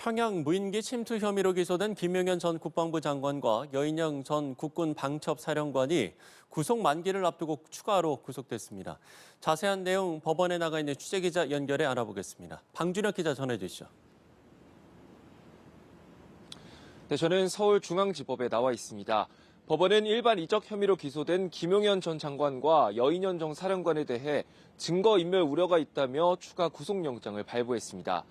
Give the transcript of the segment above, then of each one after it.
평양 무인기 침투 혐의로 기소된 김용현 전 국방부 장관과 여인영 전 국군 방첩사령관이 구속 만기를 앞두고 추가로 구속됐습니다. 자세한 내용 법원에 나가 있는 취재기자 연결해 알아보겠습니다. 방준혁 기자 전해주시죠. 네, 저는 서울중앙지법에 나와 있습니다. 법원은 일반 이적 혐의로 기소된 김용현 전 장관과 여인영 전 사령관에 대해 증거인멸 우려가 있다며 추가 구속영장을 발부했습니다.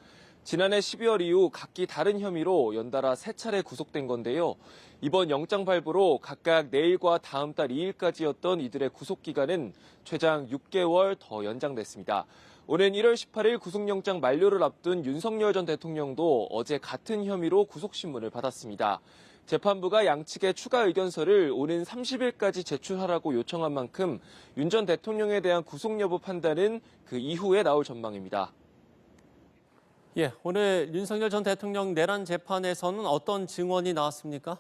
지난해 12월 이후 각기 다른 혐의로 연달아 3차례 구속된 건데요. 이번 영장 발부로 각각 내일과 다음 달 2일까지였던 이들의 구속기간은 최장 6개월 더 연장됐습니다. 오는 1월 18일 구속영장 만료를 앞둔 윤석열 전 대통령도 어제 같은 혐의로 구속신문을 받았습니다. 재판부가 양측의 추가 의견서를 오는 30일까지 제출하라고 요청한 만큼 윤 전 대통령에 대한 구속 여부 판단은 그 이후에 나올 전망입니다. 오늘 윤석열 전 대통령 내란 재판에서는 어떤 증언이 나왔습니까?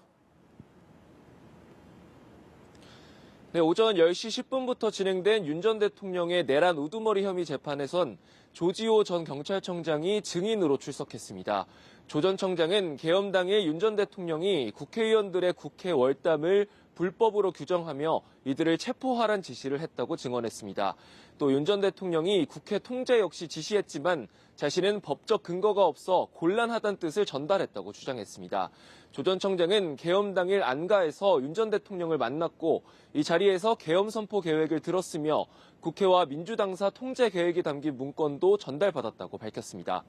네, 오전 10시 10분부터 진행된 윤 전 대통령의 내란 우두머리 혐의 재판에선 조지호 전 경찰청장이 증인으로 출석했습니다. 조 전 청장은 계엄 당일 윤 전 대통령이 국회의원들의 국회 월담을 불법으로 규정하며 이들을 체포하란 지시를 했다고 증언했습니다. 또 윤 전 대통령이 국회 통제 역시 지시했지만 자신은 법적 근거가 없어 곤란하다는 뜻을 전달했다고 주장했습니다. 조 전 청장은 계엄 당일 안가에서 윤 전 대통령을 만났고 이 자리에서 계엄 선포 계획을 들었으며 국회와 민주당사 통제 계획이 담긴 문건도 전달받았다고 밝혔습니다.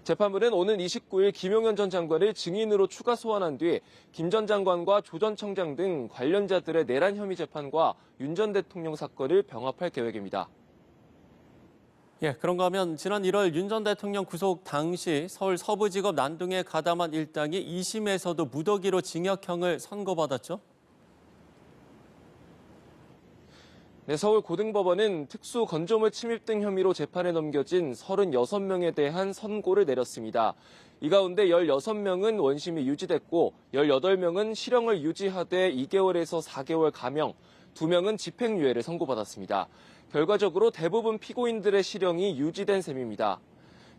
재판부는 오는 29일 김용현 전 장관을 증인으로 추가 소환한 뒤 김 전 장관과 조 전 청장 등 관련자들의 내란 혐의 재판과 윤 전 대통령 사건을 병합할 계획입니다. 그런가 하면 지난 1월 윤 전 대통령 구속 당시 서울 서부지법 난둥에 가담한 일당이 2심에서도 무더기로 징역형을 선고받았죠? 네, 서울고등법원은 특수 건조물 침입 등 혐의로 재판에 넘겨진 36명에 대한 선고를 내렸습니다. 이 가운데 16명은 원심이 유지됐고 18명은 실형을 유지하되 2개월에서 4개월 감형, 2명은 집행유예를 선고받았습니다. 결과적으로 대부분 피고인들의 실형이 유지된 셈입니다.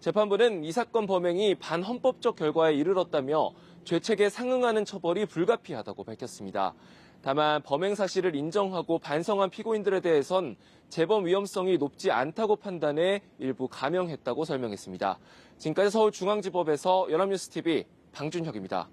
재판부는 이 사건 범행이 반헌법적 결과에 이르렀다며 죄책에 상응하는 처벌이 불가피하다고 밝혔습니다. 다만 범행 사실을 인정하고 반성한 피고인들에 대해선 재범 위험성이 높지 않다고 판단해 일부 감형했다고 설명했습니다. 지금까지 서울중앙지법에서 연합뉴스TV 방준혁입니다.